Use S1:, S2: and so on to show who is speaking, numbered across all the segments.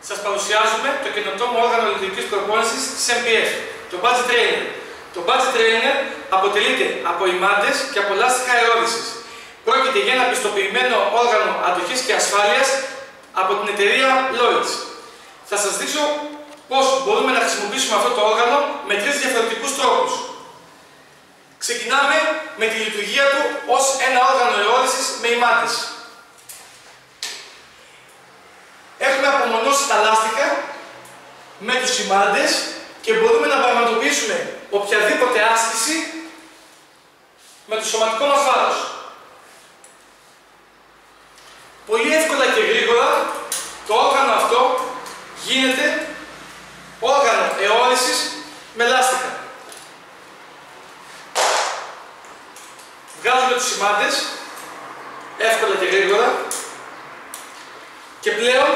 S1: Σας παρουσιάζουμε το καινοτόμο όργανο λειτουργικής προπόνησης της MPF, το Budget Trainer. Το Budget Trainer αποτελείται από ημάντες και από λάστιχα αερόδυσης. Πρόκειται για ένα πιστοποιημένο όργανο αντοχής και ασφάλειας από την εταιρεία Lloyds. Θα σας δείξω πώς μπορούμε να χρησιμοποιήσουμε αυτό το όργανο με 3 διαφορετικούς τρόπους. Ξεκινάμε με τη λειτουργία του ως ένα όργανο αερόδυσης με ημάντες. Έχουμε απομονώσει τα λάστιχα με τους ημάντες και μπορούμε να πραγματοποιήσουμε οποιαδήποτε άσκηση με το σωματικό μας βάρος. Πολύ εύκολα και γρήγορα το όργανο αυτό γίνεται όργανο αερόδυσης με λάστιχα. Βγάζουμε τους ημάντες εύκολα και γρήγορα και πλέον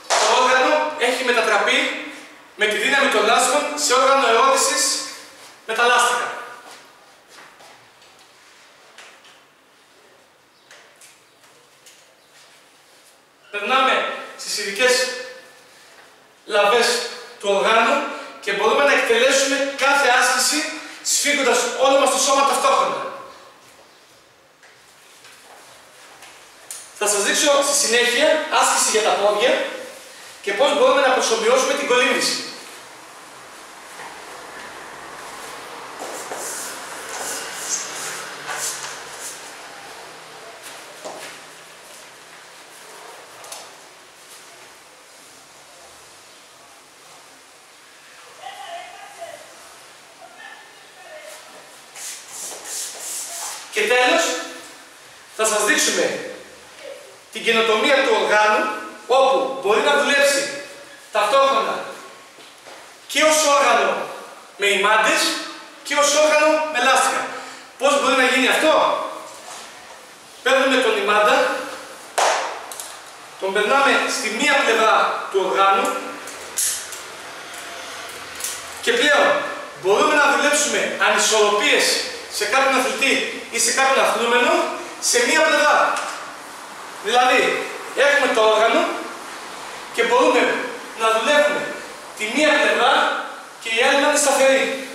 S1: το όργανο έχει μετατραπεί με τη δύναμη των λάστιχων σε όργανο αερόδυσης με τα λάστιχα. Περνάμε στις ειδικές λαβές του οργάνου και μπορούμε να εκτελέσουμε κάθε άσκηση σφίγγοντας όλο μας το σώμα ταυτόχρονα. Θα σας δείξω στη συνέχεια άσκηση για τα πόδια και πώς μπορούμε να προσωμιώσουμε την κολύμβηση. Και τέλος, θα σας δείξουμε την καινοτομία του οργάνου, όπου μπορεί να δουλέψει ταυτόχρονα και ως όργανο με ημάντες και ως όργανο με λάστιχα. Πώς μπορεί να γίνει αυτό? Παίρνουμε τον ημάντα, τον περνάμε στη μία πλευρά του οργάνου και πλέον μπορούμε να δουλέψουμε ανισορροπίες σε κάποιον αθλητή ή σε κάποιον αθλούμενο σε μία πλευρά. Δηλαδή, έχουμε το όργανο και μπορούμε να δουλεύουμε τη μία πλευρά και η άλλη να είναι σταθερή.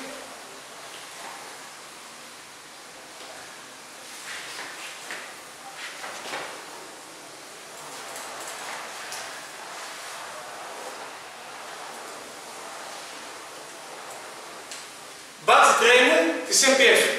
S1: Budget Trainer της MPF.